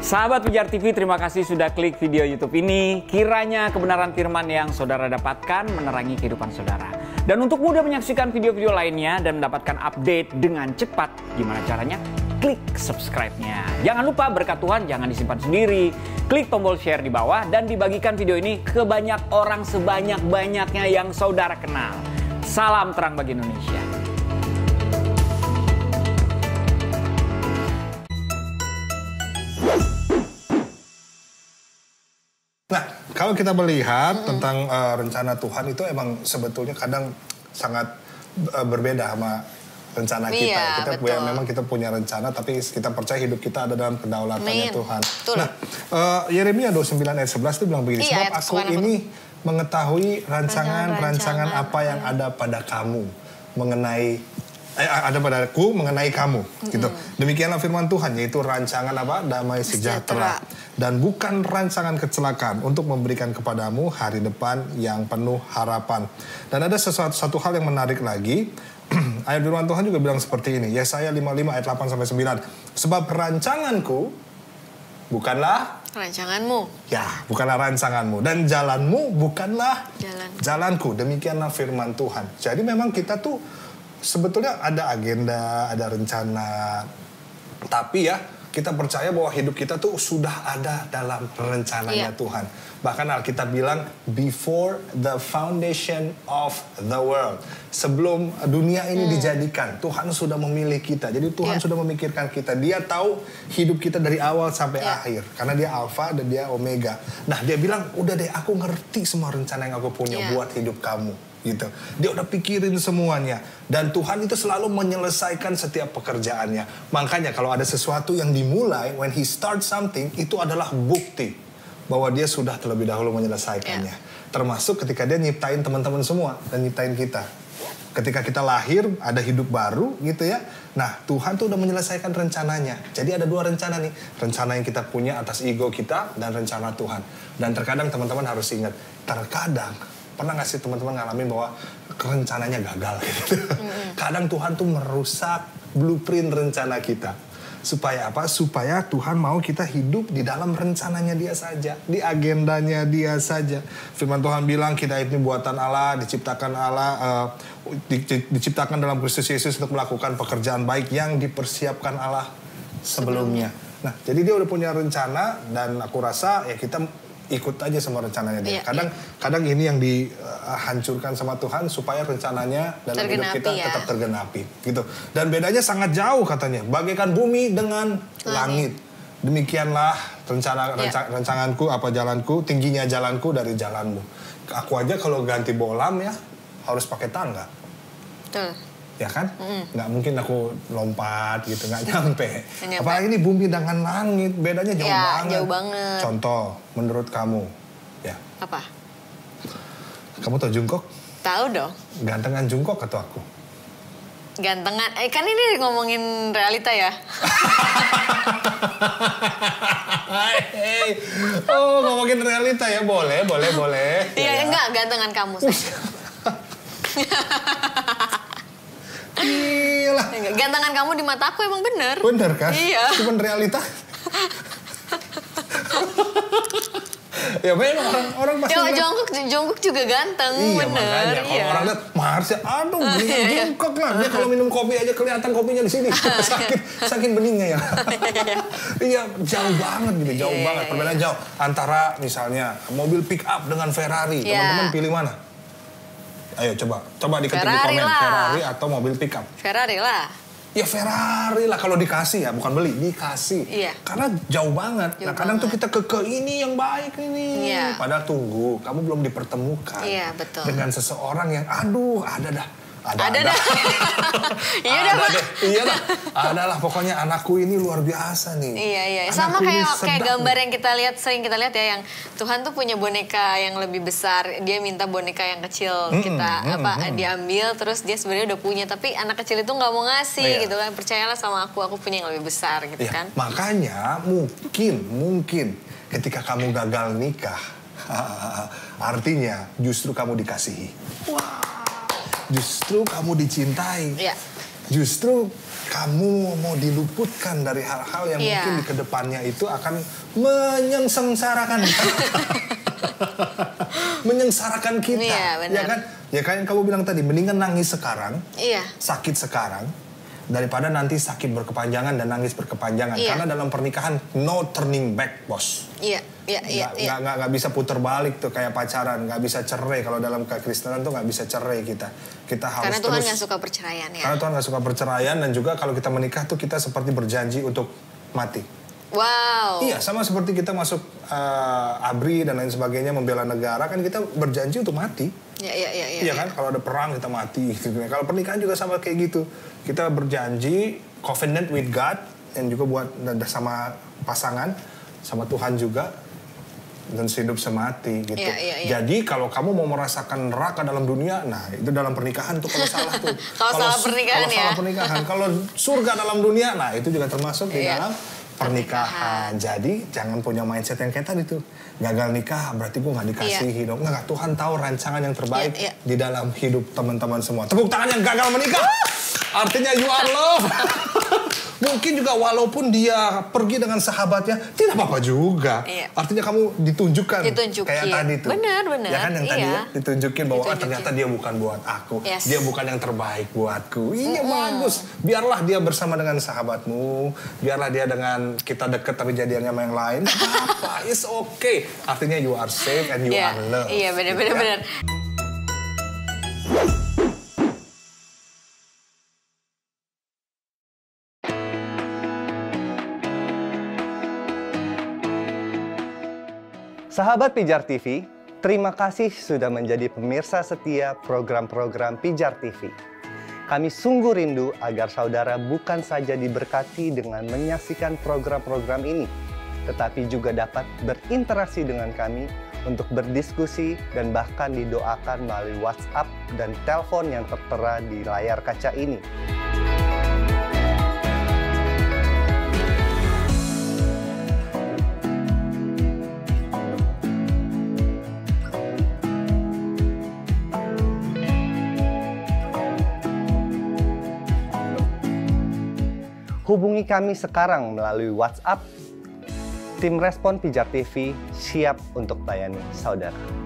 Sahabat Pijar TV, terima kasih sudah klik video YouTube ini. Kiranya kebenaran firman yang saudara dapatkan menerangi kehidupan saudara. Dan untuk mudah menyaksikan video-video lainnya dan mendapatkan update dengan cepat, gimana caranya? Klik subscribe-nya. Jangan lupa berkat Tuhan jangan disimpan sendiri. Klik tombol share di bawah dan dibagikan video ini ke banyak orang sebanyak-banyaknya yang saudara kenal. Salam terang bagi Indonesia. Nah, kalau kita melihat tentang rencana Tuhan itu emang sebetulnya kadang sangat berbeda sama rencana kita. Iya, Kita memang kita punya rencana, tapi kita percaya hidup kita ada dalam kedaulatannya Tuhan. Betul. Nah, Yeremia 29 ayat 11 itu bilang begini, sebab aku ini mengetahui rancangan apa yang ada pada kamu mengenai ada padaku mengenai kamu, gitu. Demikianlah firman Tuhan, yaitu rancangan apa? Damai sejahtera. Dan bukan rancangan kecelakaan, untuk memberikan kepadamu hari depan yang penuh harapan. Dan ada satu hal yang menarik lagi. Ayat firman Tuhan juga bilang seperti ini. Yesaya 55 ayat 8-9. Sebab rancanganku bukanlah rancanganmu. Ya, bukanlah rancanganmu. Dan jalanmu bukanlah jalanku. Demikianlah firman Tuhan. Jadi memang kita tuh sebetulnya ada agenda, ada rencana. Tapi ya, kita percaya bahwa hidup kita tuh sudah ada dalam rencananya Tuhan. Bahkan Alkitab bilang, before the foundation of the world. Sebelum dunia ini dijadikan, Tuhan sudah memilih kita. Jadi Tuhan sudah memikirkan kita. Dia tahu hidup kita dari awal sampai akhir. Karena dia Alfa dan dia Omega. Nah, dia bilang, udah deh, aku ngerti semua rencana yang aku punya buat hidup kamu. Gitu. Dia udah pikirin semuanya. Dan Tuhan itu selalu menyelesaikan setiap pekerjaannya. Makanya kalau ada sesuatu yang dimulai, when he start something, itu adalah bukti bahwa dia sudah terlebih dahulu menyelesaikannya. Termasuk ketika dia nyiptain teman-teman semua dan nyiptain kita. Ketika kita lahir, ada hidup baru gitu ya. Nah, Tuhan tuh udah menyelesaikan rencananya. Jadi ada dua rencana nih. Rencana yang kita punya atas ego kita dan rencana Tuhan. Dan terkadang teman-teman harus ingat, terkadang pernah gak sih teman-teman ngalamin bahwa rencananya gagal gitu. Kadang Tuhan tuh merusak blueprint rencana kita. Supaya apa? Supaya Tuhan mau kita hidup di dalam rencananya dia saja. Di agendanya dia saja. Firman Tuhan bilang kita ini buatan Allah, diciptakan Allah, diciptakan dalam Kristus Yesus untuk melakukan pekerjaan baik yang dipersiapkan Allah sebelumnya. Nah, jadi dia udah punya rencana dan aku rasa ya kita ikut aja sama rencananya dia. Kadang ini yang dihancurkan sama Tuhan supaya rencananya dalam hidup kita tetap tergenapi gitu. Dan bedanya sangat jauh katanya. Bagaikan bumi dengan langit. Demikianlah rancanganku apa jalanku, tingginya jalanku dari jalanmu. Aku aja kalau ganti bolam ya harus pakai tangga. Betul. Ya kan? Nggak mungkin aku lompat gitu, nggak nyampe. Apalagi ini bumi dengan langit, bedanya jauh banget. Jauh banget. Contoh, menurut kamu, ya. Apa? Kamu tahu Jungkook? Tahu dong. Gantengan Jungkook atau aku? Gantengan, kan ini ngomongin realita ya. Oh, ngomongin realita ya, boleh. Iya, enggak, gantengan kamu. Gila. Gantengan kamu di mata aku emang bener. Bener kan? Iya. Cuman realita. Ya memang orang pasti Jungkook juga ganteng, iya, bener. Makanya kalau orang lihat Marsha, aduh bening Jungkook lah. Dia kalau minum kopi aja kelihatan kopinya di sini. Saking beningnya ya. Iya, jauh banget gitu, jauh banget. Perbedaan jauh antara misalnya mobil pick up dengan Ferrari. Teman-teman pilih mana? Ayo coba diketik di komen. Ferrari atau mobil pickup? Ferrari lah. Ya Ferrari lah kalau dikasih ya, bukan beli, dikasih. Iya. Karena jauh banget. Kadang tuh kita ke ini yang baik ini. Iya. Padahal tunggu, kamu belum dipertemukan. Iya, betul. Dengan seseorang yang aduh ada dah. Iya dah. Adalah pokoknya anakku ini luar biasa nih. Iya. Sama kayak gambar yang sering kita lihat ya, yang Tuhan tuh punya boneka yang lebih besar. Dia minta boneka yang kecil diambil, terus dia sebenarnya udah punya, tapi anak kecil itu nggak mau ngasih gitu kan. Percayalah sama aku punya yang lebih besar gitu kan. Makanya mungkin ketika kamu gagal nikah, artinya justru kamu dikasihi. Justru kamu dicintai. justru kamu mau diluputkan dari hal-hal yang mungkin di kedepannya itu akan menyengsarakan menyengsarakan kita. Ya kan? Ya kan kamu bilang tadi, mendingan nangis sekarang, sakit sekarang, daripada nanti sakit berkepanjangan dan nangis berkepanjangan. Karena dalam pernikahan no turning back, bos. Nggak bisa putar balik tuh kayak pacaran, nggak bisa cerai. Kalau dalam kekristenan tuh nggak bisa cerai kita harus karena Tuhan nggak suka perceraian ya. Karena Tuhan nggak suka perceraian, dan juga kalau kita menikah tuh kita seperti berjanji untuk mati. Wow. Iya, sama seperti kita masuk ABRI dan lain sebagainya, membela negara, kan kita berjanji untuk mati. Iya kan, kalau ada perang kita mati. Gitu. Kalau pernikahan juga sama kayak gitu. Kita berjanji covenant with God, dan juga buat sama pasangan, sama Tuhan juga, dan hidup semati gitu. Jadi kalau kamu mau merasakan neraka dalam dunia, nah itu dalam pernikahan tuh kalau salah tuh. Salah pernikahan. Kalau surga dalam dunia, nah itu juga termasuk di dalam pernikahan. Jadi jangan punya mindset yang kayak tadi tuh, gagal nikah berarti gue nggak dikasihi dong. Nggak, Tuhan tahu rancangan yang terbaik di dalam hidup teman-teman semua. Tepuk tangan yang gagal menikah. Artinya you are love. Mungkin juga walaupun dia pergi dengan sahabatnya, tidak apa-apa juga. Artinya kamu ditunjukkan. Kayak tadi tuh. Benar. Ya kan yang tadi ya, ditunjukin bahwa ternyata dia bukan buat aku. Dia bukan yang terbaik buatku. Iya bagus. Biarlah dia bersama dengan sahabatmu. Biarlah dia dengan kita deket tapi jadiannya sama yang lain. Apa? It's okay. Artinya you are safe and you are loved. Iya benar. Sahabat Pijar TV, terima kasih sudah menjadi pemirsa setia program-program Pijar TV. Kami sungguh rindu agar saudara bukan saja diberkati dengan menyaksikan program-program ini, tetapi juga dapat berinteraksi dengan kami untuk berdiskusi dan bahkan didoakan melalui WhatsApp dan telepon yang tertera di layar kaca ini. Hubungi kami sekarang melalui WhatsApp. Tim Respon Pijar TV siap untuk melayani saudara.